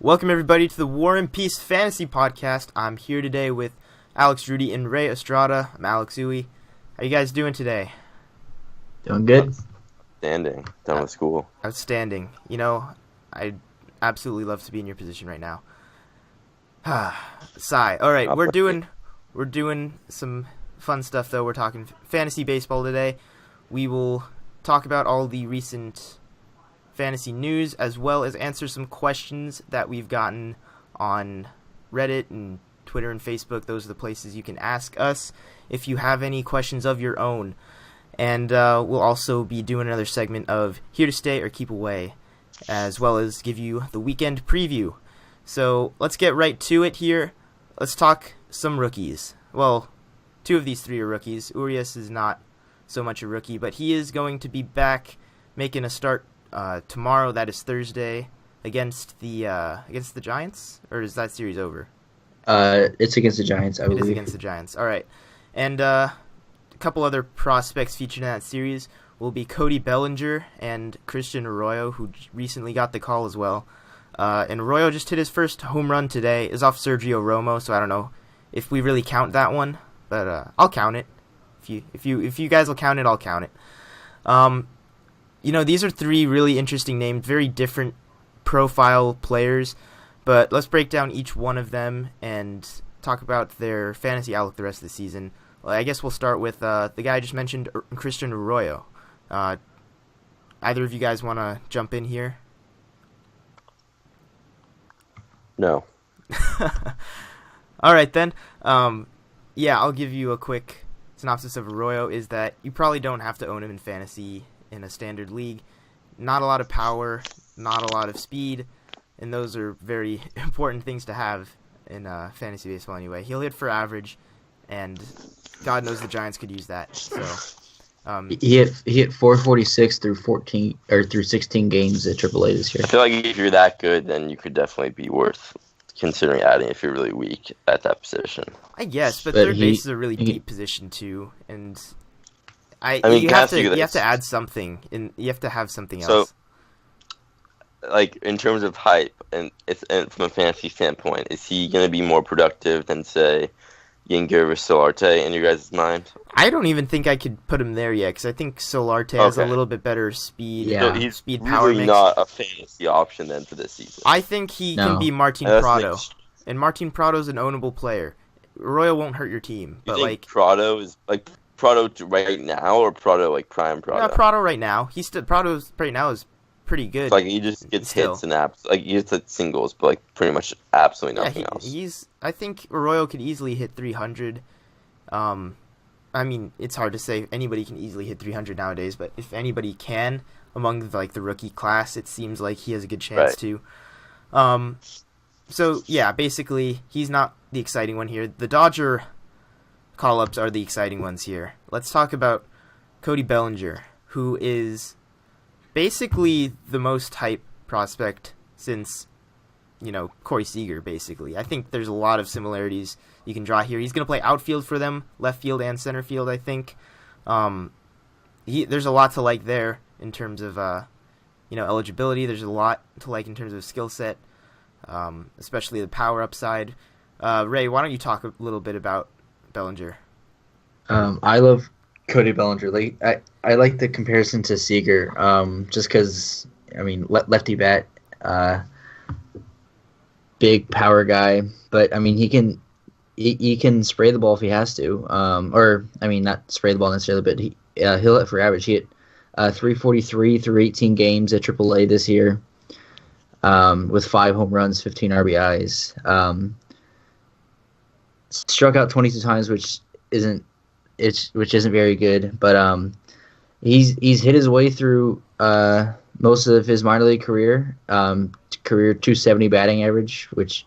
Welcome everybody to the War and Peace Fantasy Podcast. I'm here today with Alex, Rudy, and Ray Estrada. I'm Alex Uwe. How you guys doing today? Doing good. Outstanding. Done with school. Outstanding. You know, I'd absolutely love to be in your position right now. Sigh. All right, we're doing some fun stuff though. We're talking fantasy baseball today. We will talk about all the recent fantasy news as well as answer some questions that we've gotten on Reddit and Twitter and Facebook. Those are the places you can ask us if you have any questions of your own. And we'll also be doing another segment of Here to Stay or Keep Away, as well as give you the weekend preview. So let's get right to it here. Let's talk some rookies. Well, two of these three are rookies. Urias is not so much a rookie, but he is going to be back making a start tomorrow. That is Thursday against the Giants, or is that series over? It's against the Giants, I believe. It is against the Giants. All right, and a couple other prospects featured in that series will be Cody Bellinger and Christian Arroyo, who recently got the call as well. And Arroyo just hit his first home run today. Is off Sergio Romo, so I don't know if we really count that one, but I'll count it. If you guys will count it, I'll count it. You know, these are three really interesting names, very different profile players, but let's break down each one of them and talk about their fantasy outlook the rest of the season. Well, I guess we'll start with the guy I just mentioned, Christian Arroyo. Either of you guys want to jump in here? No. All right, then. Yeah, I'll give you a quick synopsis of Arroyo, is that you probably don't have to own him in fantasy in a standard league. Not a lot of power, not a lot of speed, and those are very important things to have in fantasy baseball anyway. He'll hit for average, and God knows the Giants could use that. So he hit 446 through 16 games at AAA this year. I feel like if you're that good, then you could definitely be worth considering adding if you're really weak at that position. I guess, but third base is a really deep position too, and you have to add something, and you have to have something else. So, like in terms of hype, and from a fantasy standpoint, is he going to be more productive than say Haniger or Solarte in your guys' mind? I don't even think I could put him there yet, because I think Solarte has a little bit better speed. Yeah, so he's speed power really mix. Not a fantasy option then for this season. I think he can be Martin Prado, and Martin Prado's an ownable player. Arroyo won't hurt your team, but like Prado is like Prado right now, or Prado like prime Prado? Yeah, Prado right now. Prado right now is pretty good. It's like he just gets hits and he gets singles, but like pretty much absolutely nothing else. I think Arroyo could easily hit 300. I mean, it's hard to say anybody can easily hit 300 nowadays, but if anybody can among the rookie class, it seems like he has a good chance to. So yeah, basically he's not the exciting one here. The Dodger call-ups are the exciting ones here. Let's talk about Cody Bellinger, who is basically the most hype prospect since, Corey Seager, basically. I think there's a lot of similarities you can draw here. He's going to play outfield for them, left field and center field, I think. There's a lot to like there in terms of, eligibility. There's a lot to like in terms of skill set, especially the power upside. Ray, why don't you talk a little bit about Bellinger? I love Cody Bellinger. I like the comparison to Seager, just because, lefty bat, big power guy, but he can spray the ball if he has to, not spray the ball necessarily, but he'll hit for average. He hit 343 through 18 games at AAA this year, with 5 home runs, 15 RBIs. Struck out 22 times, which isn't very good, but he's hit his way through most of his minor league career. Career 270 batting average, which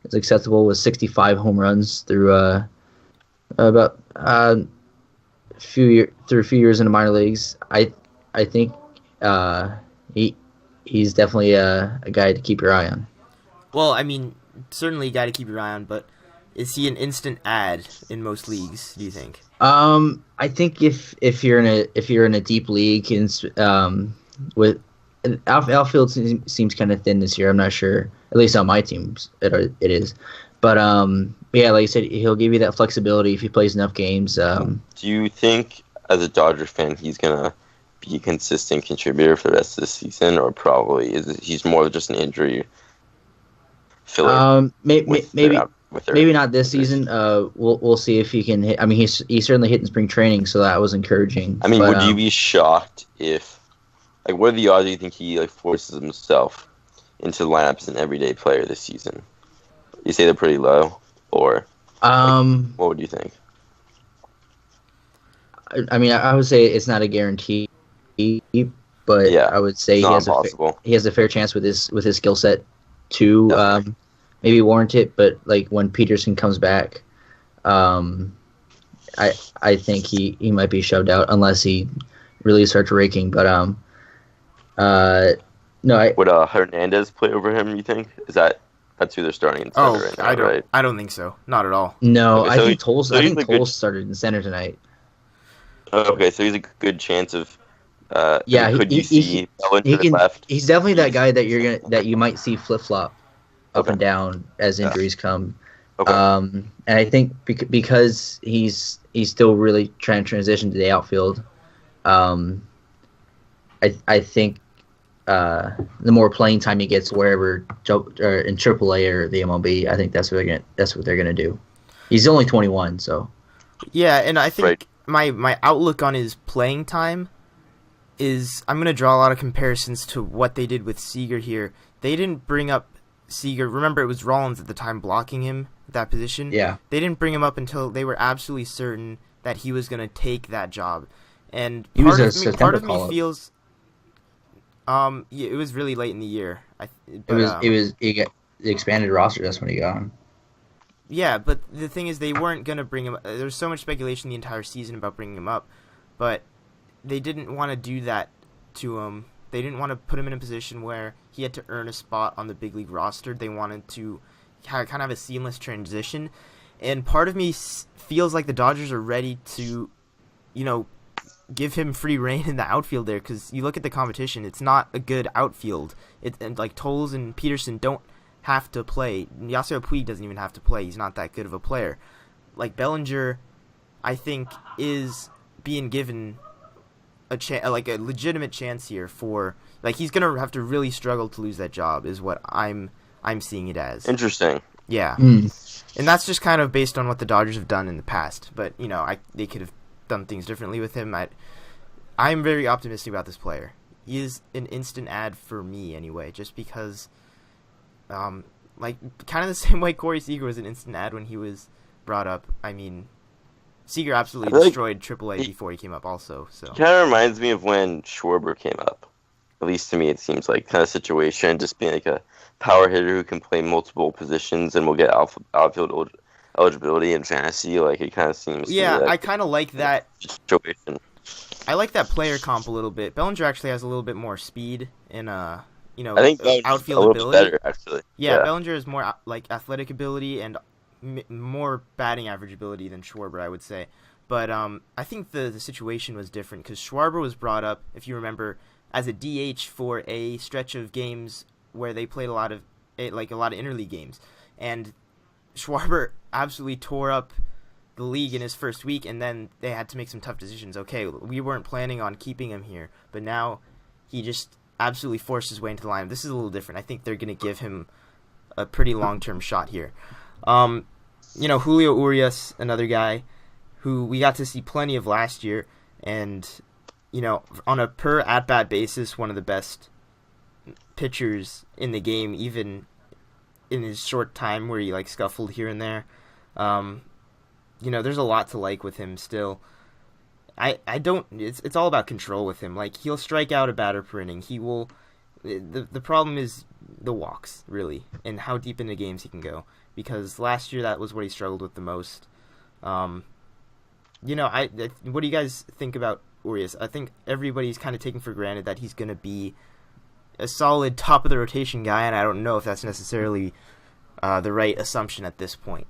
is acceptable, with 65 home runs through a few years in the minor leagues. I think he's definitely a guy to keep your eye on. Well, certainly a guy to keep your eye on, but is he an instant add in most leagues, do you think? I think if you're in a deep league with outfield seems kind of thin this year. I'm not sure. At least on my teams, it is. But yeah, like I said, he'll give you that flexibility if he plays enough games. Do you think, as a Dodger fan, he's gonna be a consistent contributor for the rest of the season, or probably he's more just an injury filler? Maybe not this season. We'll see if he can hit. I mean, he certainly hit in spring training, so that was encouraging. I mean, would you be shocked if, like, what are the odds you think he forces himself into the lineup as an everyday player this season? You say they're pretty low, or what would you think? I mean, I would say it's not a guarantee, but yeah, I would say he has a fair chance with his skill set to maybe warrant it. But like when Peterson comes back, I think he might be shoved out unless he really starts raking. But no, would Hernandez play over him? You think that's who they're starting in center right now? I don't think so. Not at all. No, okay, I think Tolles started in center tonight. Okay, so he's a good chance of. Yeah, could you see Bellinger left? He's definitely that guy that you might see flip flop up and down as injuries come. Okay. And I think because he's still really trying to transition to the outfield, I think the more playing time he gets wherever in AAA or the MLB, I think that's what they're gonna do. He's only 21, so. Yeah, and I think my outlook on his playing time is I'm gonna draw a lot of comparisons to what they did with Seager here. They didn't bring up Seager. Remember, it was Rollins at the time blocking him at that position. Yeah. They didn't bring him up until they were absolutely certain that he was gonna take that job. And part of me feels. Yeah, it was really late in the year. He got the expanded roster. That's when he got him. Yeah, but the thing is, they weren't gonna bring him. There was so much speculation the entire season about bringing him up, but they didn't want to do that to him. They didn't want to put him in a position where he had to earn a spot on the big league roster. They wanted to kind of have a seamless transition, and part of me feels like the Dodgers are ready to, give him free reign in the outfield there, because you look at the competition, it's not a good outfield. And like Tolles and Peterson don't have to play. Yasiel Puig doesn't even have to play. He's not that good of a player. Like Bellinger, I think, is being given a legitimate chance here for, like, he's gonna have to really struggle to lose that job, is what I'm seeing it as. Interesting. Yeah. And that's just kind of based on what the Dodgers have done in the past. But they could have done things differently with him. I'm very optimistic about this player. He is an instant ad for me anyway, just because kind of the same way Corey Seager was an instant ad when he was brought up. I mean, Seager absolutely destroyed AAA before he came up also. So it kind of reminds me of when Schwarber came up. At least to me, it seems like kind of situation, just being like a power hitter who can play multiple positions and will get outfield eligibility in fantasy. Like, it kind of seems. Yeah, I kind of like that situation. I like that player comp a little bit. Bellinger actually has a little bit more speed and I think outfield ability. Better, actually. Yeah, Bellinger has more athletic ability and more batting average ability than Schwarber, I would say. But I think the situation was different because Schwarber was brought up, if you remember, as a DH for a stretch of games where they played a lot of interleague games, and Schwarber absolutely tore up the league in his first week, and then they had to make some tough decisions. Okay, we weren't planning on keeping him here, but now he just absolutely forced his way into the lineup. This is a little different. I think they're going to give him a pretty long-term shot here. Julio Urias, another guy who we got to see plenty of last year, and on a per at-bat basis, one of the best pitchers in the game, even in his short time where he scuffled here and there. There's a lot to like with him still. It's all about control with him. Like, he'll strike out a batter per inning. He will. The problem is the walks, really, and how deep into games he can go. Because last year that was what he struggled with the most. What do you guys think about Urias? I think everybody's kind of taking for granted that he's going to be a solid top of the rotation guy, and I don't know if that's necessarily the right assumption at this point.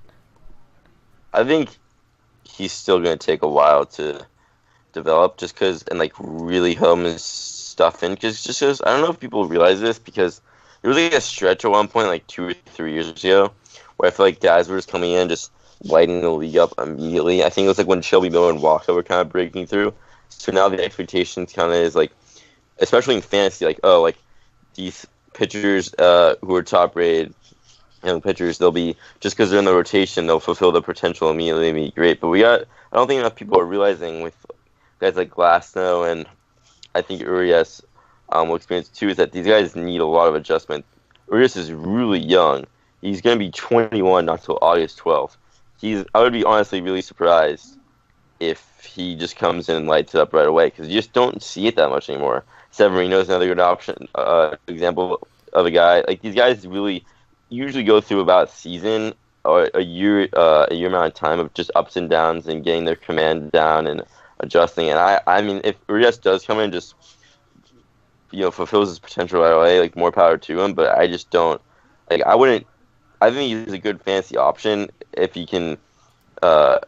I think he's still going to take a while to develop, just because, and really hone his stuff in because I don't know if people realize this because there was like a stretch at one point like 2 or 3 years ago where I feel like guys were just coming in just lighting the league up immediately. I think it was like when Shelby Miller and Walker were kind of breaking through. So now the expectations kind of is like, especially in fantasy, like these pitchers who are top rated young pitchers, they'll be just because they're in the rotation, they'll fulfill their potential immediately and be great. But I don't think enough people are realizing with guys like Glasnow and I think Urias will experience too is that these guys need a lot of adjustment. Urias is really young. He's going to be 21 not until August 12th. I would be honestly really surprised if he just comes in and lights it up right away because you just don't see it that much anymore. Severino is another good option, example of a guy. Like these guys really usually go through about a season or a year amount of time of just ups and downs and getting their command down and adjusting. And I mean, if Urias does come in and just fulfills his potential right away, like more power to him. But I just don't like. I think he's a good fantasy option if he can,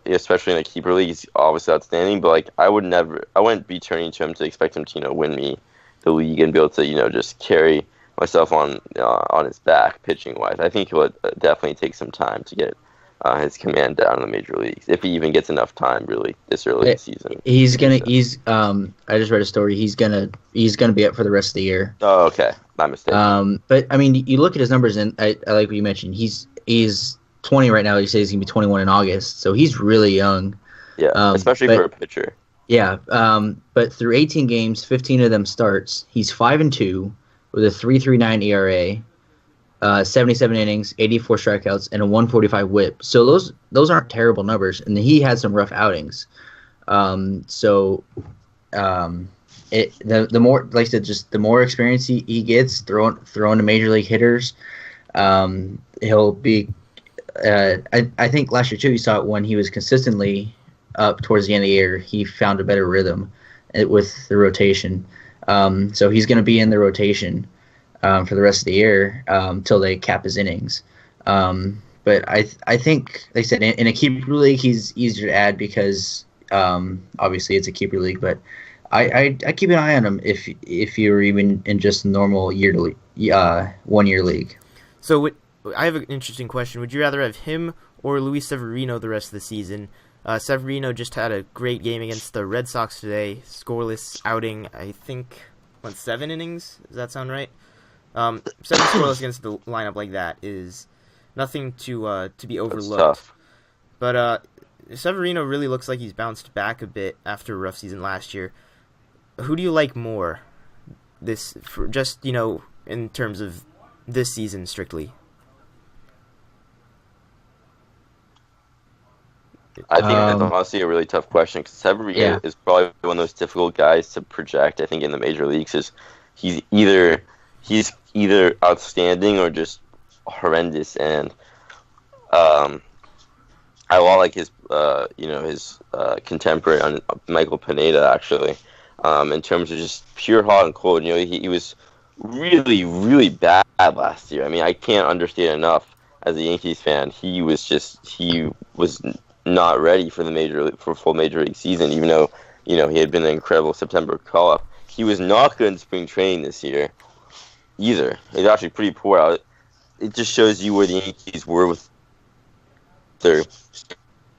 especially in a keeper league. He's obviously outstanding, but like I wouldn't be turning to him to expect him to win me the league and be able to just carry myself on his back pitching wise. I think he'll definitely take some time to get his command down in the major leagues if he even gets enough time really this early in the season. I just read a story. He's gonna be up for the rest of the year. Oh, okay. My mistake. But I mean, you look at his numbers, and I like what you mentioned. He's 20 right now. He says he's gonna be 21 in August, so he's really young. Yeah, especially for a pitcher. Yeah, but through 18 games, 15 of them starts. He's 5-2 with a 3.39 ERA, 77 innings, 84 strikeouts, and a 145 WHIP. So those aren't terrible numbers, and he had some rough outings. The more, like I said, just the more experience he gets throwing to major league hitters, he'll be. I think last year too, you saw it when he was consistently up towards the end of the year. He found a better rhythm with the rotation. So he's going to be in the rotation for the rest of the year till they cap his innings. But I think, like I said, in a keeper league, he's easier to add because obviously it's a keeper league. But I keep an eye on him if you're even in just a normal 1 year league. So I have an interesting question. Would you rather have him or Luis Severino the rest of the season? Severino just had a great game against the Red Sox today. Scoreless outing, I think, 7 innings? Does that sound right? 7 scoreless against the lineup like that is nothing to be overlooked. But Severino really looks like he's bounced back a bit after a rough season last year. Who do you like more? In terms of this season strictly? I think that's honestly a really tough question because Severino is probably one of those difficult guys to project. I think in the major leagues, is he's either outstanding or just horrendous. And I like his contemporary on Michael Pineda actually. In terms of just pure hot and cold, he was really, really bad last year. I mean, I can't understand enough as a Yankees fan. He was not ready for full major league season, even though he had been an incredible September call-up. He was not good in spring training this year either. He's actually pretty poor out. It just shows you where the Yankees were with their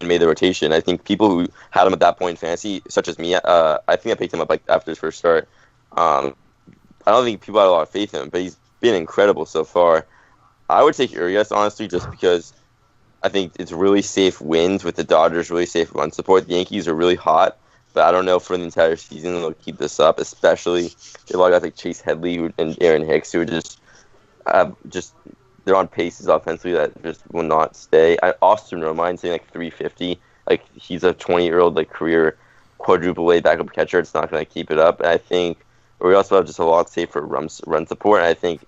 made the rotation. I think people who had him at that point in fantasy, such as me, I think I picked him up after his first start. I don't think people had a lot of faith in him, but he's been incredible so far. I would take Urias, honestly, just because I think it's really safe wins with the Dodgers, really safe run support. The Yankees are really hot, but I don't know for the entire season they'll keep this up, especially a lot of guys like Chase Headley and Aaron Hicks who are they're on paces offensively that just will not stay. Austin Romine saying 350. He's a 20-year-old career quadruple A backup catcher. It's not going to keep it up. And I think we also have just a lot safer run support. And I think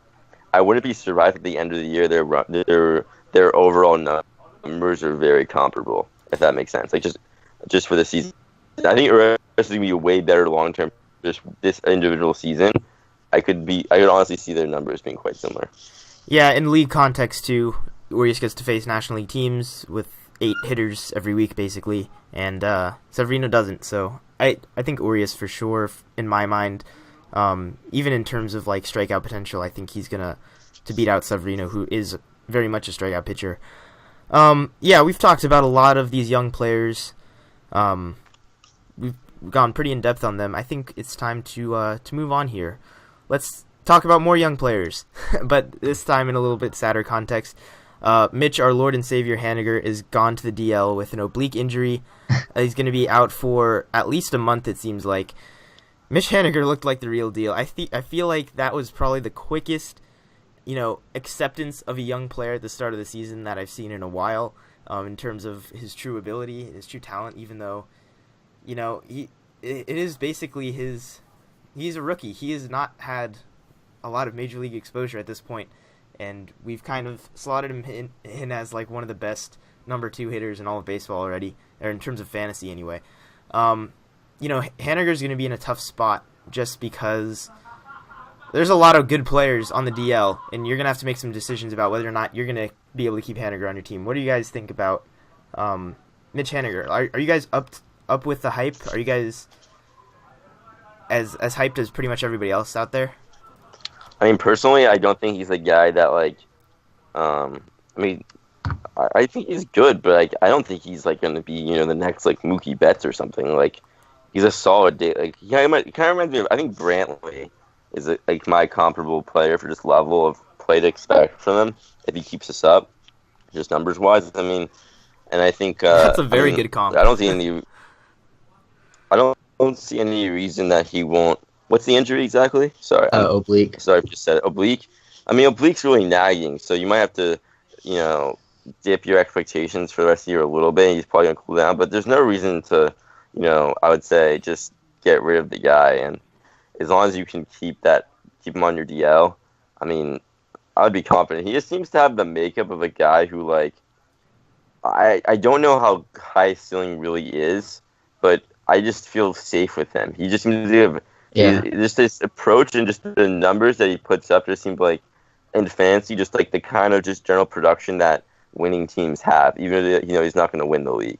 I wouldn't be surprised at the end of the year their overall numbers are very comparable, if that makes sense. Just for the season, I think Urias is going to be way better long term. Just this individual season, I could honestly see their numbers being quite similar. Yeah, in league context too, Urias gets to face National League teams with 8 hitters every week basically, and Severino doesn't. So I think Urias for sure in my mind. Even in terms of like strikeout potential, I think he's gonna to beat out Severino, who is very much a strikeout pitcher. Yeah, we've talked about a lot of these young players. We've gone pretty in depth on them. I think it's time to move on here. Let's talk about more young players, but this time in a little bit sadder context. Mitch, our Lord and Savior Haniger, is gone to the DL with an oblique injury. He's going to be out for at least a month, it seems like. Mitch Haniger looked like the real deal. I feel like that was probably the quickest, acceptance of a young player at the start of the season that I've seen in a while, in terms of his true ability, his true talent, even though, it is basically he's a rookie. He has not had a lot of major league exposure at this point, and we've kind of slotted him in as like one of the best number 2 hitters in all of baseball already, or in terms of fantasy anyway. Haniger's going to be in a tough spot just because there's a lot of good players on the DL, and you're going to have to make some decisions about whether or not you're going to be able to keep Haniger on your team. What do you guys think about Mitch Haniger? Are you guys up with the hype? Are you guys as hyped as pretty much everybody else out there? I mean, personally, I don't think he's a guy that, I think he's good, but, I don't think he's, going to be, the next, Mookie Betts or something. He's a solid day. He kind of reminds me of, I think Brantley is, my comparable player for just level of play to expect from him if he keeps this up, just numbers-wise. And I think... That's a very good comp. I don't see any reason that he won't... What's the injury exactly? Sorry. Oblique. Sorry, I just said oblique. Oblique's really nagging, so you might have to, dip your expectations for the rest of the year a little bit. He's probably going to cool down, but there's no reason to, I would say just get rid of the guy. And as long as you can keep him on your DL, I would be confident. He just seems to have the makeup of a guy who, I don't know how high ceiling really is, but I just feel safe with him. He just seems to have... Yeah. Just his approach and just the numbers that he puts up just seems like, in fantasy, just the kind of just general production that winning teams have, even though he's not going to win the league.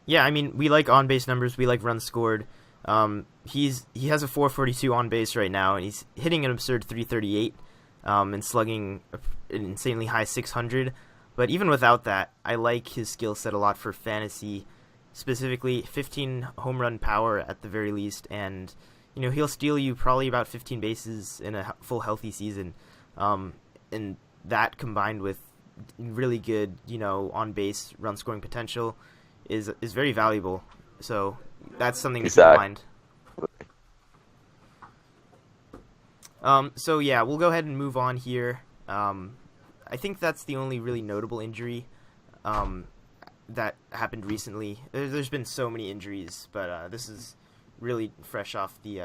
Yeah, we like on-base numbers. We like runs scored. He has a 442 on base right now, and he's hitting an absurd 338 and slugging an insanely high 600. But even without that, I like his skill set a lot for fantasy. Specifically, 15 home run power at the very least, and he'll steal you probably about 15 bases in a full healthy season, and that combined with really good on base run scoring potential is very valuable. So that's something to keep in mind. So yeah, we'll go ahead and move on here. I think that's the only really notable injury that happened recently. There's been so many injuries, but this is really fresh off the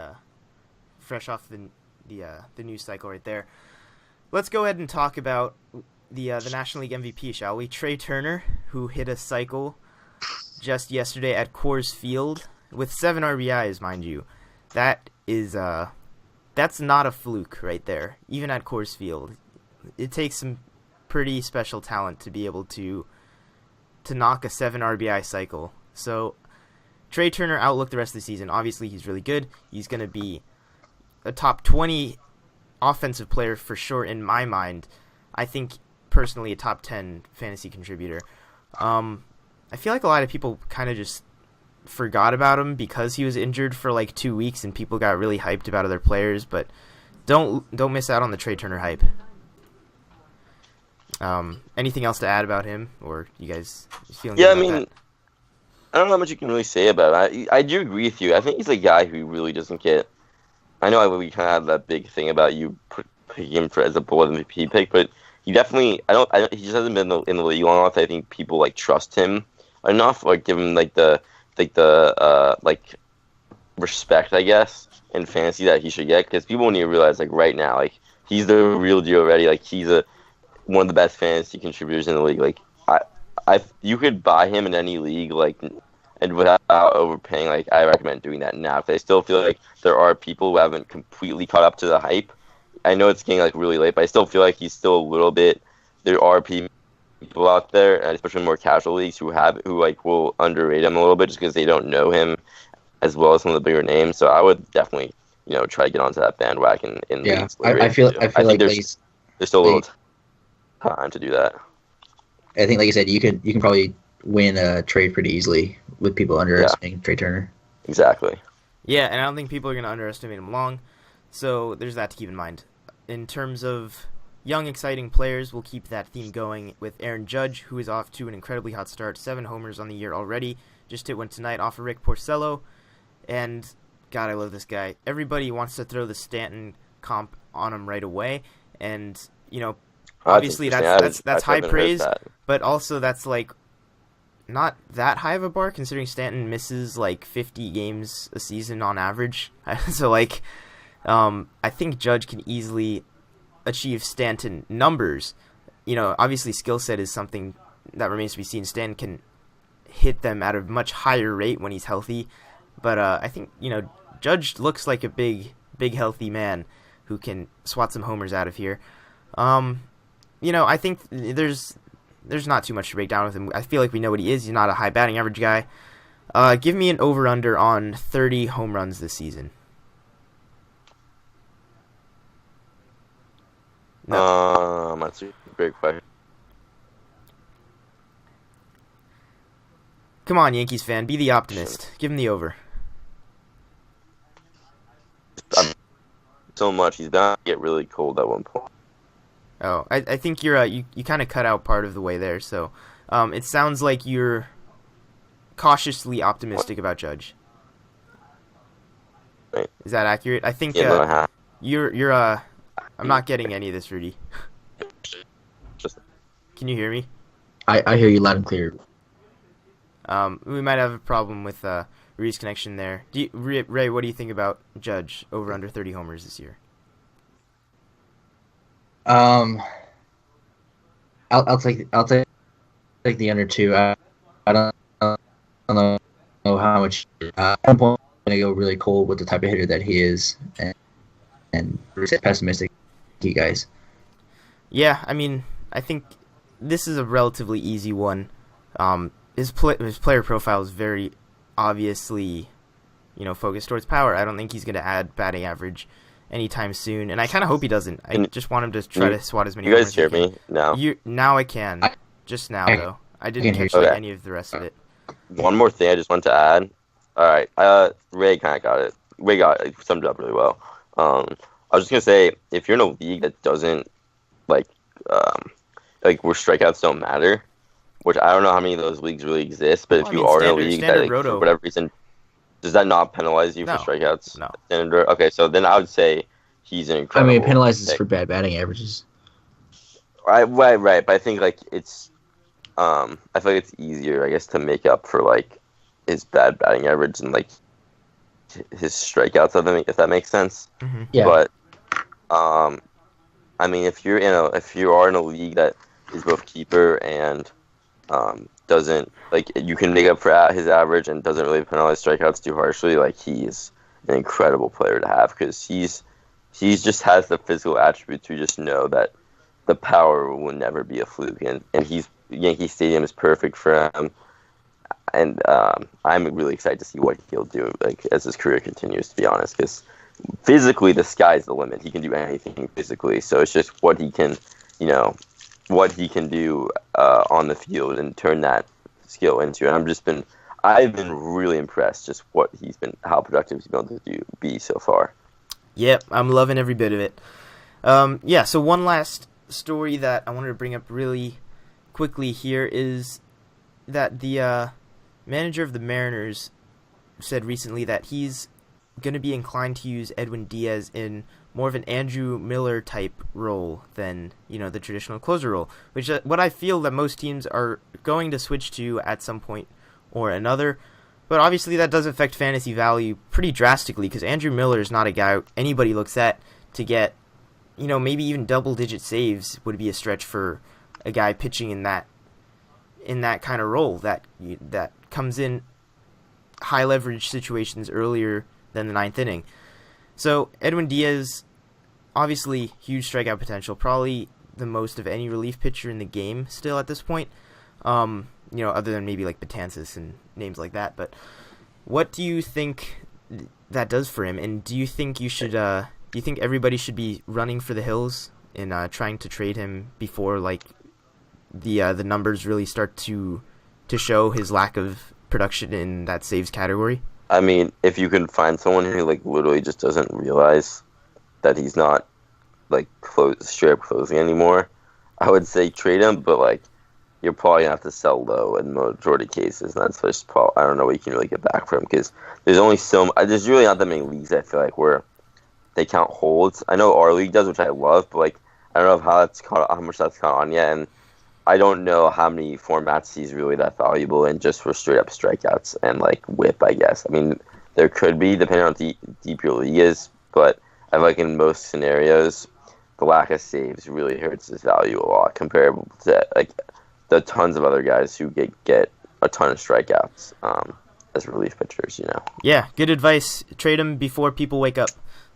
news cycle right there. Let's go ahead and talk about the National League MVP, shall we? Trey Turner, who hit a cycle just yesterday at Coors Field with 7 RBIs, mind you. That is that's not a fluke right there, even at Coors Field. It takes some pretty special talent to be able to knock a 7 RBI cycle. So Trey Turner outlook the rest of the season. Obviously, he's really good. He's going to be a top 20 offensive player for sure in my mind. I think personally a top 10 fantasy contributor. I feel like a lot of people kind of just forgot about him because he was injured for 2 weeks and people got really hyped about other players, but don't miss out on the Trey Turner hype. Anything else to add about him, or you guys feeling good about that? I don't know how much you can really say about it. I do agree with you. I think he's a guy who really doesn't get... I know we kind of have that big thing about you picking him as a Bull MVP pick, but he definitely... he just hasn't been in the league long enough. I think people trust him enough, or give him the respect, I guess, in fantasy that he should get, because people need to realize right now, he's the real deal already. He's one of the best fantasy contributors in the league. You could buy him in any league, and without overpaying. I recommend doing that now, because I still feel like there are people who haven't completely caught up to the hype. I know it's getting really late, but I still feel like he's still a little bit. There are people out there, and especially more casual leagues, who will underrate him a little bit just because they don't know him as well as some of the bigger names. So I would definitely try to get onto that bandwagon in leagues. I feel like there's still a little time to do that. I think, like you said, you can probably win a trade pretty easily with people underestimating Trey Turner. Exactly. Yeah, and I don't think people are going to underestimate him long, so there's that to keep in mind. In terms of young, exciting players, we'll keep that theme going with Aaron Judge, who is off to an incredibly hot start, 7 homers on the year already, just hit one tonight off of Rick Porcello, and God, I love this guy. Everybody wants to throw the Stanton comp on him right away, and, obviously that's high praise, but also that's, like, not that high of a bar, considering Stanton misses, like, 50 games a season on average. So, like, I think Judge can easily achieve Stanton numbers. Obviously skill set is something that remains to be seen. Stanton can hit them at a much higher rate when he's healthy, but I think Judge looks like a big healthy man who can swat some homers out of here. I think there's not too much to break down with him. I feel like we know what he is. He's not a high batting average guy. Give me an over-under on 30 home runs this season. No. That's a great question. Come on, Yankees fan, be the optimist. Give him the over. So much. He's bound to get really cold at one point. Oh, I think you're you kind of cut out part of the way there. So, it sounds like you're cautiously optimistic about Judge. Right. Is that accurate? I think you're I'm not getting any of this, Rudy. Can you hear me? I hear you loud and clear. We might have a problem with Rudy's connection there. Ray, what do you think about Judge over under 30 homers this year? I'll take the under 2. I don't know how much. At one point, I'm gonna go really cold with the type of hitter that he is, and pessimistic, you guys. Yeah, I mean, I think this is a relatively easy one. His player profile is very obviously, focused towards power. I don't think he's going to add batting average anytime soon, and I kind of hope he doesn't. I just want him to try to swat as many. You guys hear me now? Now I can. Just now, though. I didn't catch any of the rest of it. One more thing I just want to add. All right, Ray kind of got it. Ray summed it up really well. I was just gonna say, if you're in a league that doesn't like where strikeouts don't matter, which I don't know how many of those leagues really exist, but if you are in a league that, for whatever reason, does that not penalize you for strikeouts? No. Okay, so then I would say he's an incredible. I mean, it penalizes for bad batting averages. Right. But I think it's, I feel like it's easier, I guess, to make up for like his bad batting average and like his strikeouts. If that makes sense. Mm-hmm. Yeah. But, I mean, if you are in a league that is both keeper and doesn't, like, you can make up for his average and doesn't really penalize strikeouts too harshly, like, he's an incredible player to have, because he's just has the physical attribute to just know that the power will never be a fluke, and Yankee Stadium is perfect for him, and I'm really excited to see what he'll do, like, as his career continues, to be honest, because physically the sky's the limit. He can do anything physically, so it's just what he can do on the field and turn that skill into. And I've been really impressed just how productive he's been able to be so far. Yep, I'm loving every bit of it. So one last story that I wanted to bring up really quickly here is that the manager of the Mariners said recently that he's going to be inclined to use Edwin Diaz in more of an Andrew Miller type role than, the traditional closer role, which what I feel that most teams are going to switch to at some point or another. But obviously that does affect fantasy value pretty drastically, because Andrew Miller is not a guy anybody looks at to get, maybe even double-digit saves would be a stretch for a guy pitching in that kind of role that comes in high leverage situations earlier than the ninth inning. So Edwin Diaz, obviously huge strikeout potential, probably the most of any relief pitcher in the game still at this point. Other than maybe like Betances and names like that. But what do you think that does for him. And do you think everybody should be running for the hills and trying to trade him before like the numbers really start to show his lack of production in that saves category? I mean, if you can find someone who like literally just doesn't realize that he's not like straight up closing anymore, I would say trade him. But like, you're probably gonna have to sell low in the majority of cases, and that's just I don't know what you can really get back from, because there's only there's really not that many leagues I feel like where they count holds. I know our league does, which I love, but like I don't know how much that's caught on yet, and I don't know how many formats he's really that valuable in just for straight up strikeouts and like whip, I guess. I mean, there could be, depending on how deep your league is, but I feel like in most scenarios, the lack of saves really hurts his value a lot comparable to like the tons of other guys who get a ton of strikeouts as relief pitchers, you know. Yeah, good advice. Trade him before people wake up.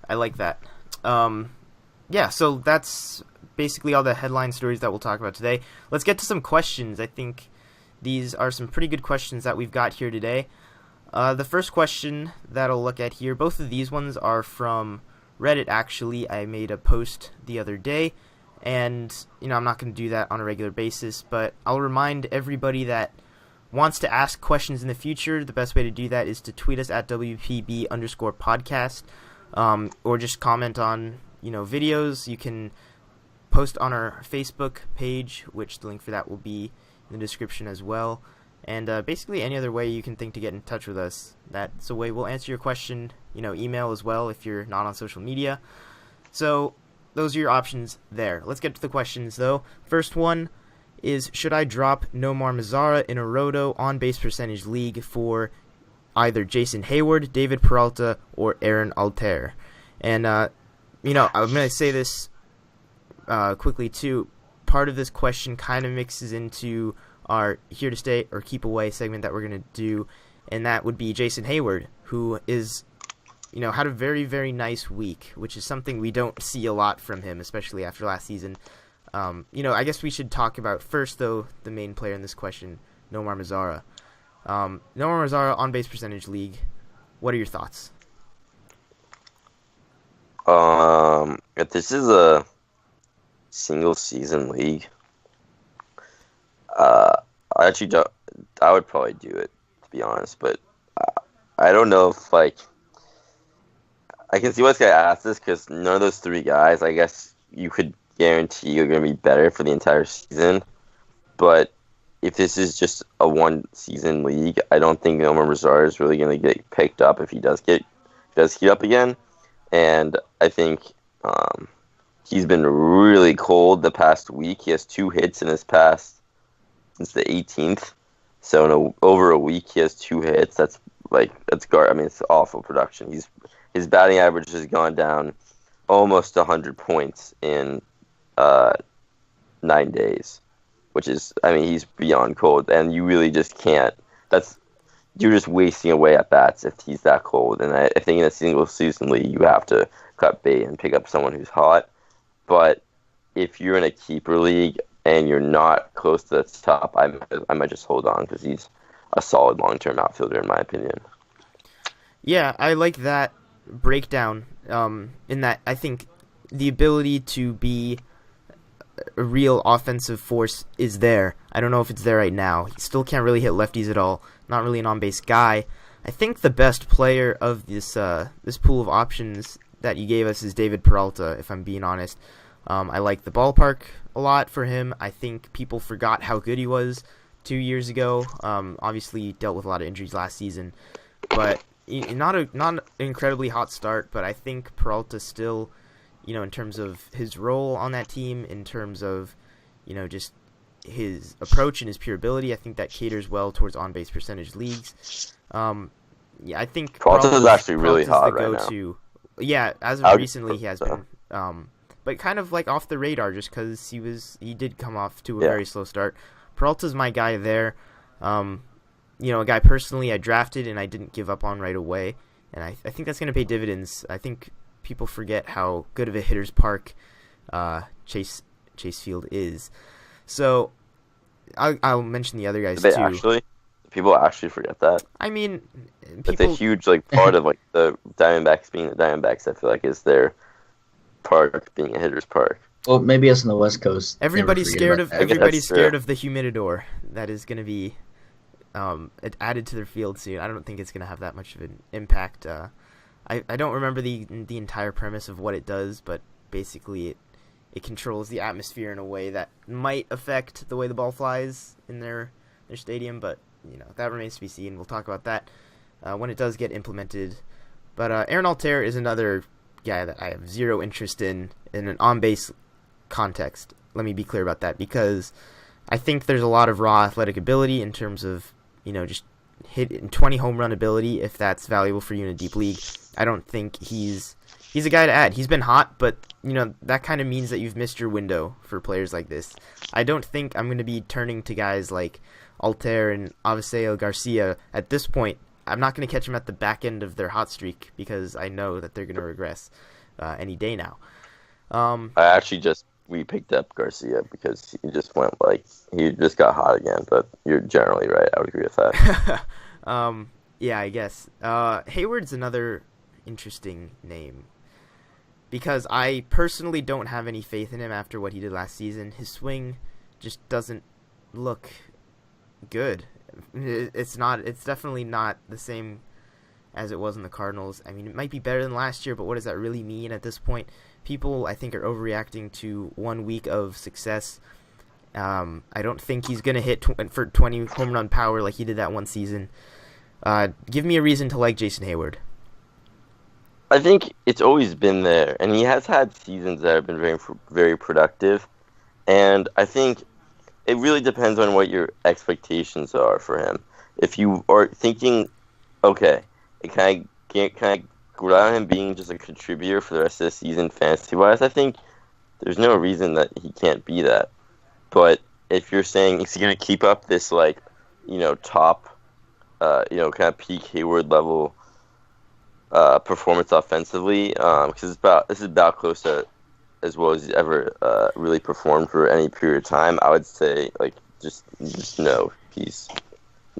I like that. Yeah, so that's basically all the headline stories that we'll talk about today. Let's get to some questions. I think these are some pretty good questions that we've got here today. The first question that I'll look at here, both of these ones are from Reddit, actually. I made a post the other day, and I'm not going to do that on a regular basis, but I'll remind everybody that wants to ask questions in the future, the best way to do that is to tweet us at WPB_podcast, or just comment on videos. You can post on our Facebook page, which the link for that will be in the description as well. And basically any other way you can think to get in touch with us. That's a way we'll answer your question, email as well if you're not on social media. So those are your options there. Let's get to the questions though. First one is, should I drop Nomar Mazara in a roto on-base percentage league for either Jason Heyward, David Peralta, or Aaron Altair? And, I'm going to say this quickly too. Part of this question kind of mixes into our here to stay or keep away segment that we're going to do, and that would be Jason Heyward, who is, had a very, very nice week, which is something we don't see a lot from him, especially after last season. I guess we should talk about first, though, the main player in this question, Nomar Mazara. Nomar Mazara, on-base percentage league. What are your thoughts? If this is a single season league, I would probably do it, to be honest, but I don't know if, like, I can see why this guy asked this, because none of those three guys, I guess you could guarantee you're going to be better for the entire season, but if this is just a one-season league, I don't think Nomar Mazara is really going to get picked up if he does heat up again, and I think he's been really cold the past week. He has 2 hits in his past since the 18th, so in over a week he has 2 hits. That's it's awful production. His batting average has gone down almost 100 points in 9 days, which is, he's beyond cold, and you really just can't. You're just wasting away at bats if he's that cold. And I think in a single season league, you have to cut bait and pick up someone who's hot. But if you're in a keeper league and you're not close to the top, I might just hold on, because he's a solid long-term outfielder in my opinion. Yeah, I like that breakdown. In that, I think the ability to be a real offensive force is there. I don't know if it's there right now. He still can't really hit lefties at all. Not really an on-base guy. I think the best player of this pool of options that you gave us is David Peralta, if I'm being honest. I like the ballpark a lot for him. I think people forgot how good he was 2 years ago. Obviously, he dealt with a lot of injuries last season, but not an incredibly hot start. But I think Peralta still, in terms of his role on that team, in terms of, just his approach and his pure ability, I think that caters well towards on-base percentage leagues. I think Peralta is actually really hot right now. Yeah, as of recently he has been, but kind of like off the radar just because he did come off to a very slow start. Peralta's my guy there. A guy personally I drafted and I didn't give up on right away, and I think that's going to pay dividends. I think people forget how good of a hitter's park Chase Field is. So I'll mention the other guys too. Actually? People actually forget that. I mean, It's a huge part of the Diamondbacks being the Diamondbacks. I feel like is their park being a hitter's park. Well, maybe us on the West Coast. Everybody's scared of the humidor that is going to be added to their field soon. I don't think it's going to have that much of an impact. I don't remember the entire premise of what it does, but basically it controls the atmosphere in a way that might affect the way the ball flies in their stadium, but that remains to be seen. We'll talk about that when it does get implemented. But Aaron Altair is another guy that I have zero interest in an on-base context. Let me be clear about that, because I think there's a lot of raw athletic ability in terms of just hit 20 home run ability, if that's valuable for you in a deep league. I don't think he's a guy to add. He's been hot, but that kind of means that you've missed your window for players like this. I don't think I'm going to be turning to guys like Altair and Aviseo Garcia at this point. I'm not going to catch them at the back end of their hot streak, because I know that they're going to regress any day now. We picked up Garcia because he just he just got hot again, but you're generally right. I would agree with that. Yeah, I guess. Heyward's another interesting name, because I personally don't have any faith in him after what he did last season. His swing just doesn't look good. It's definitely not the same as it was in the Cardinals. I mean, it might be better than last year, but what does that really mean at this point? People, I think, are overreacting to 1 week of success. I don't think he's going to hit for 20 home run power like he did that one season. Give me a reason to like Jason Heyward. I think it's always been there, and he has had seasons that have been very, very productive. And I think it really depends on what your expectations are for him. If you are thinking, okay, can I rely on him being just a contributor for the rest of the season fantasy-wise, I think there's no reason that he can't be that. But if you're saying, is he going to keep up this, top, kind of peak Heyward level performance offensively, because this is about close to as well as he's ever really performed for any period of time, I would say, just no. He's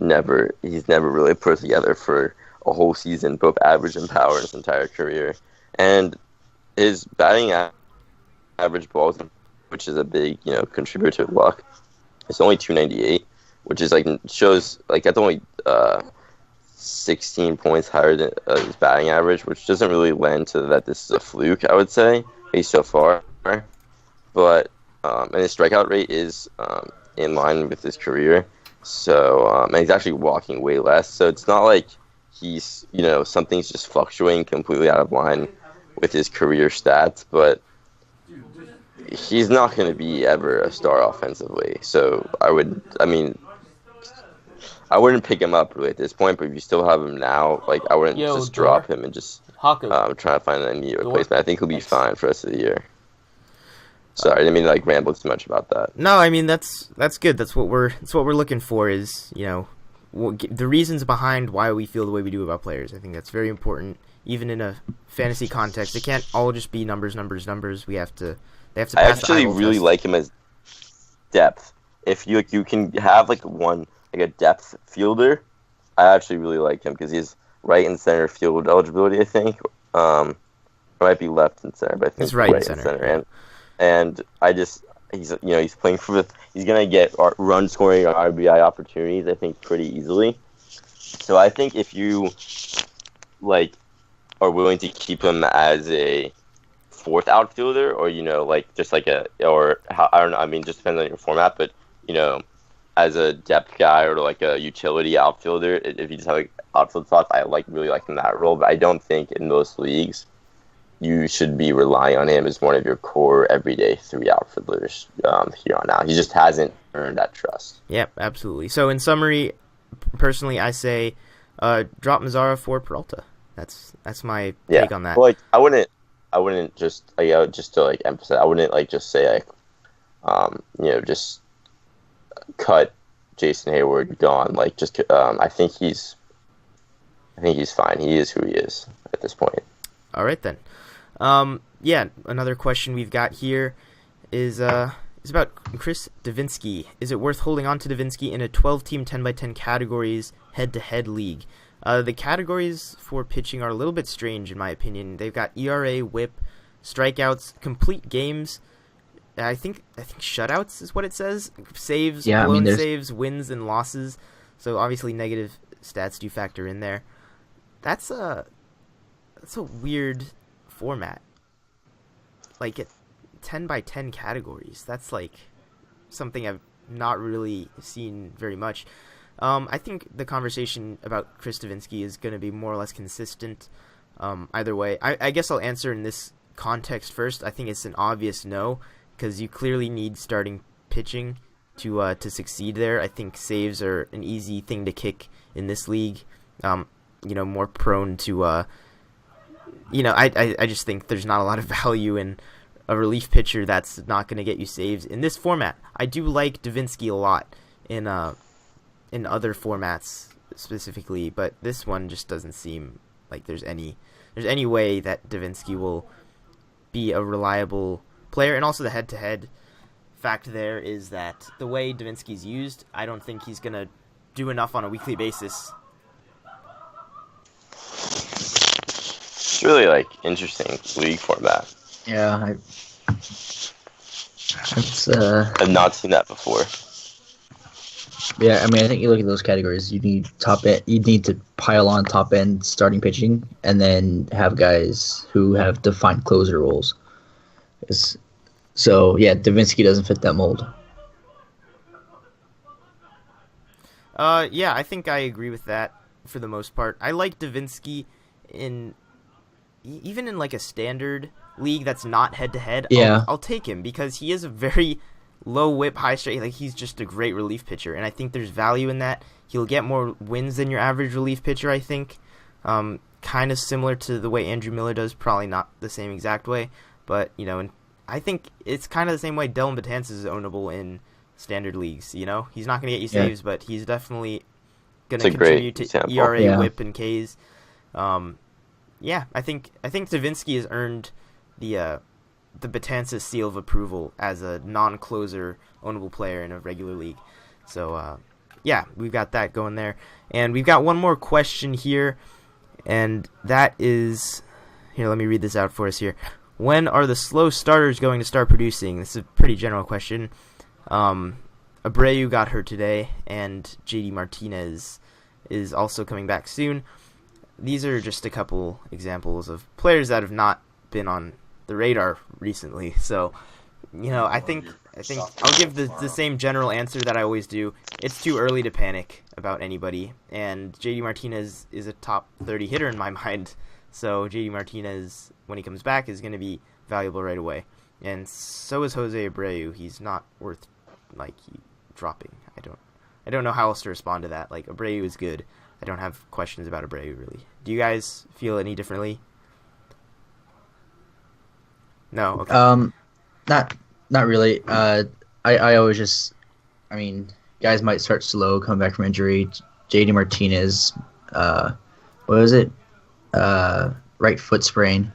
never really put together for a whole season, both average and power in his entire career. And his batting average balls, which is a big, contributor to luck, it's only 298, which is shows that's only 16 points higher than his batting average, which doesn't really lend to that this is a fluke, I would say, at least so far. But and his strikeout rate is in line with his career. So and he's actually walking way less. So it's not like he's something's just fluctuating completely out of line with his career stats, but he's not going to be ever a star offensively. So I wouldn't pick him up really at this point, but if you still have him now, I wouldn't just drop him and just try to find an immediate replacement. I think he'll be fine for the rest of the year. Sorry, I didn't mean to ramble too much about that. No, I mean that's good. That's what we're looking for, is the reasons behind why we feel the way we do about players. I think that's very important, even in a fantasy context. It can't all just be numbers. They have to pass I actually really test. like him as depth. If you can have a depth fielder, I actually really like him because he's right and center field eligibility, I think. It might be left and center, but I think he's right and center. And he's playing he's gonna get run scoring or RBI opportunities, I think, pretty easily. So I think if you are willing to keep him as a fourth outfielder, or just I don't know. I mean, just depends on your format, but as a depth guy or a utility outfielder, if you just have outfield spots, I really like him in that role. But I don't think in most leagues you should be relying on him as one of your core everyday three outfielders here on out. He just hasn't earned that trust. Yep, absolutely. So in summary, personally, I say drop Mazara for Peralta. That's my take on that. Well, I wouldn't just just to emphasize. I wouldn't just say just cut Jason Heyward, gone. I think he's fine. He is who he is at this point. All right then. Another question we've got here is is about Chris Devinski. Is it worth holding on to Devinski in a 12-team 10x10 categories head-to-head league? The categories for pitching are a little bit strange, in my opinion. They've got ERA, WHIP, strikeouts, complete games. I think shutouts is what it says. Saves, blown saves, wins, and losses. So obviously negative stats do factor in there. That's a weird format. Like 10x10 categories. That's like something I've not really seen very much. I think the conversation about Chris Devinski is going to be more or less consistent either way. I guess I'll answer in this context first. I think it's an obvious no, because you clearly need starting pitching to succeed there. I think saves are an easy thing to kick in this league. More prone to, I just think there's not a lot of value in a relief pitcher that's not going to get you saves in this format. I do like Devinski a lot in other formats specifically, but this one just doesn't seem like there's any way that Devinski will be a reliable player. And also the head-to-head fact there is that the way Devinski's used, I don't think he's going to do enough on a weekly basis. It's really interesting league format. Yeah, I've not seen that before. Yeah, I mean, I think you look at those categories. You need top end. You need to pile on top end starting pitching, and then have guys who have defined closer roles. So yeah, Devinski doesn't fit that mold. Yeah, I think I agree with that for the most part. I like Devinski even in a standard league that's not head to head. Yeah, I'll take him because he is a very low whip, high strike. He's just a great relief pitcher, and I think there's value in that. He'll get more wins than your average relief pitcher, I think. Kind of similar to the way Andrew Miller does, probably not the same exact way, but and I think it's kind of the same way Dylan Betances is ownable in standard leagues. He's not going to get you saves, but he's definitely going to contribute to ERA, whip, and Ks. I think Devinski has earned the Betances seal of approval as a non-closer ownable player in a regular league. So, we've got that going there. And we've got one more question here, and that is... Here, let me read this out for us here. When are the slow starters going to start producing? This is a pretty general question. Abreu got hurt today, and JD Martinez is also coming back soon. These are just a couple examples of players that have not been on the radar recently. So, I think I'll give the same general answer that I always do. It's too early to panic about anybody, and JD Martinez is a top 30 hitter in my mind. So JD Martinez, when he comes back, is going to be valuable right away. And so is Jose Abreu. He's not worth dropping. I don't know how else to respond to that. Abreu is good. I don't have questions about Abreu really. Do you guys feel any differently? No. Okay. Not really. I always just, guys might start slow, come back from injury. JD Martinez, what was it? Right foot sprain.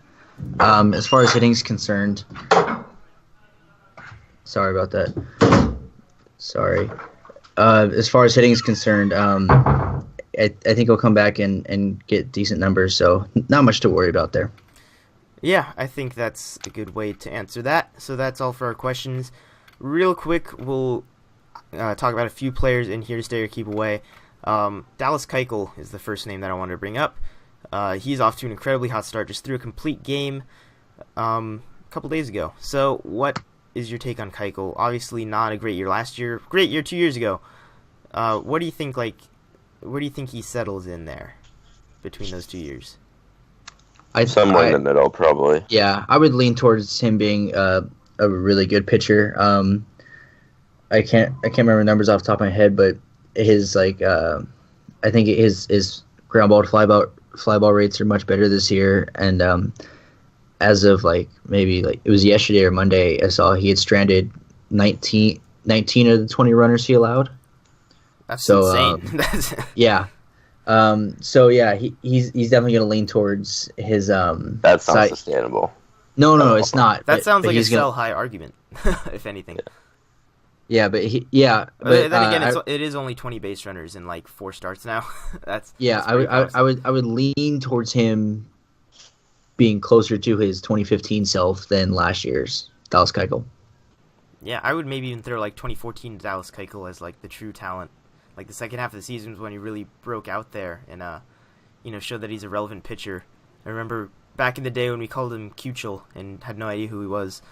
As far as hitting's concerned, sorry about that. Sorry. As far as hitting's concerned, I think he'll come back and get decent numbers, so not much to worry about there. Yeah, I think that's a good way to answer that. So that's all for our questions. Real quick, we'll talk about a few players in here to stay or keep away. Dallas Keuchel is the first name that I wanted to bring up. He's off to an incredibly hot start, just threw a complete game a couple days ago. So what is your take on Keuchel? Obviously not a great year last year, great year 2 years ago. What do you think, where do you think he settles in there between those 2 years? Somewhere in the middle, probably. Yeah, I would lean towards him being a really good pitcher. I can't remember numbers off the top of my head, but his I think his ground ball to fly ball rates are much better this year. And as of maybe it was yesterday or Monday, I saw he had stranded 19 of the 20 runners he allowed. That's insane. Yeah. So yeah, he's definitely going to lean towards his That sounds sustainable. No, it's not. That sounds like a sell high argument, if anything. Yeah, but Then again, it is only 20 base runners in like 4 starts now. That's I would lean towards him being closer to his 2015 self than last year's Dallas Keuchel. Yeah, I would maybe even throw like 2014 Dallas Keuchel as like the true talent. Like the second half of the season was when he really broke out there and showed that he's a relevant pitcher. I remember back in the day when we called him Keuchel and had no idea who he was.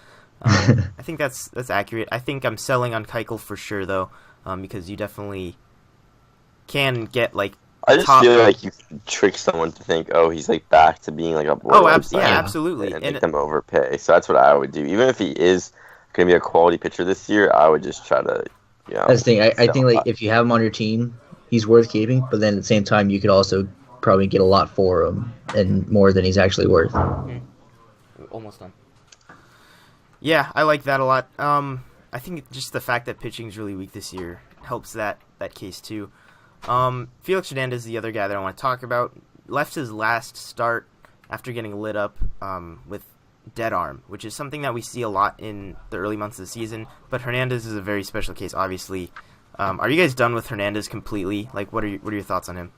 I think that's accurate. I think I'm selling on Keuchel for sure though, because you definitely can get like. I just feel like you can trick someone to think, oh, he's like back to being like a borderline absolutely, and make them overpay. So that's what I would do. Even if he is going to be a quality pitcher this year, I would just try to, That's the thing. I think like if you have him on your team, he's worth keeping. But then at the same time, you could also probably get a lot for him and more than he's actually worth. Almost done. Yeah, I like that a lot. I think just the fact that pitching is really weak this year helps that case too. Felix Hernandez is the other guy that I want to talk about. Left his last start after getting lit up with dead arm, which is something that we see a lot in the early months of the season. But Hernandez is a very special case, obviously. Are you guys done with Hernandez completely? Like, what are your thoughts on him?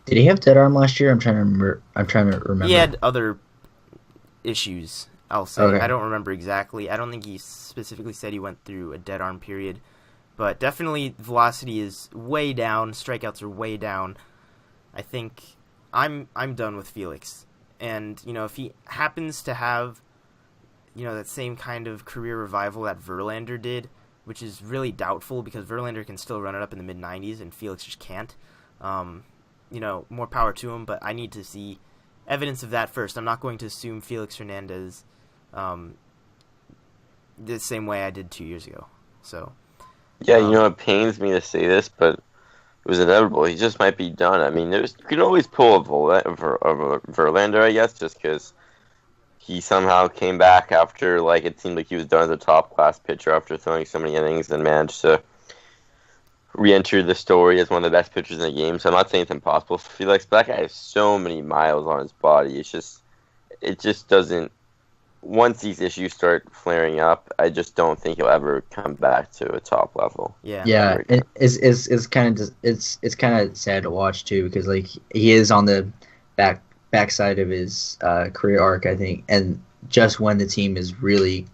Did he have dead arm last year? I'm trying to remember. He had other issues, I'll say. Okay. I don't remember exactly. I don't think he specifically said he went through a dead arm period. But definitely velocity is way down. Strikeouts are way down. I think I'm done with Felix. And, if he happens to have, that same kind of career revival that Verlander did, which is really doubtful because Verlander can still run it up in the mid-90s and Felix just can't. More power to him, but I need to see evidence of that first. I'm not going to assume Felix Hernandez the same way I did 2 years ago. So... Yeah, it pains me to say this, but it was inevitable. He just might be done. I mean, you can always pull a Verlander, I guess, just because he somehow came back after, like, it seemed like he was done as a top-class pitcher after throwing so many innings and managed to re-enter the story as one of the best pitchers in the game. So I'm not saying it's impossible for Felix, but that guy has so many miles on his body. It just doesn't. Once these issues start flaring up, I just don't think he'll ever come back to a top level. Yeah, and it's kind of sad to watch too because like he is on the backside of his career arc, I think, and just when the team is really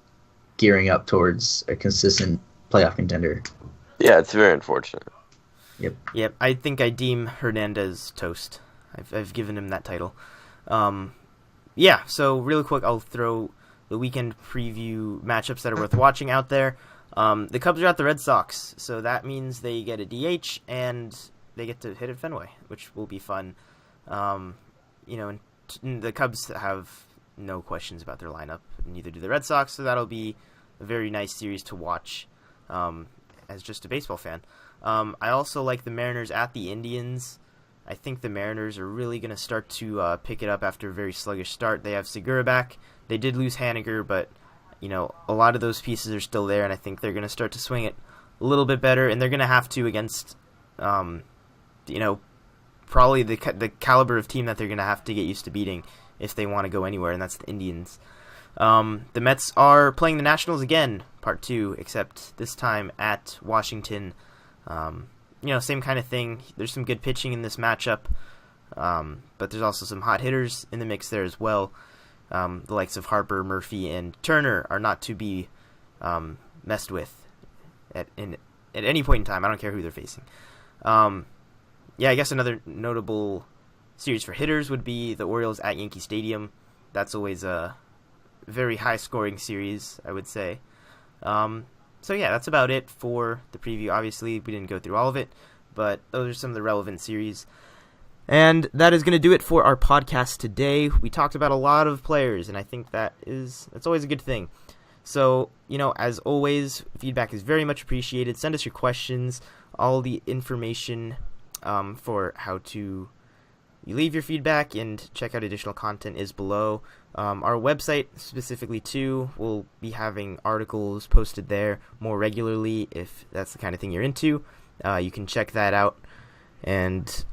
gearing up towards a consistent playoff contender. Yeah, it's very unfortunate. Yep. I think I deem Hernandez toast. I've given him that title. So really quick, I'll throw the weekend preview matchups that are worth watching out there. The Cubs are at the Red Sox, so that means they get a DH and they get to hit at Fenway, which will be fun. And the Cubs have no questions about their lineup, neither do the Red Sox, so that'll be a very nice series to watch as just a baseball fan. I also like the Mariners at the Indians. I think the Mariners are really going to start to pick it up after a very sluggish start. They have Segura back. They did lose Haniger, but a lot of those pieces are still there, and I think they're going to start to swing it a little bit better, and they're going to have to against, probably the caliber of team that they're going to have to get used to beating if they want to go anywhere, and that's the Indians. The Mets are playing the Nationals again, part 2, except this time at Washington. Same kind of thing. There's some good pitching in this matchup, but there's also some hot hitters in the mix there as well. The likes of Harper, Murphy, and Turner are not to be messed with at any point in time. I don't care who they're facing. I guess another notable series for hitters would be the Orioles at Yankee Stadium. That's always a very high-scoring series, I would say. That's about it for the preview. Obviously, we didn't go through all of it, but those are some of the relevant series. And that is going to do it for our podcast today. We talked about a lot of players, and I think that's always a good thing. So, as always, feedback is very much appreciated. Send us your questions. All the information for how to leave your feedback and check out additional content is below. Our website specifically too, will be having articles posted there more regularly if that's the kind of thing you're into. You can check that out. And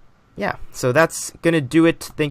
so that's going to do it. Thank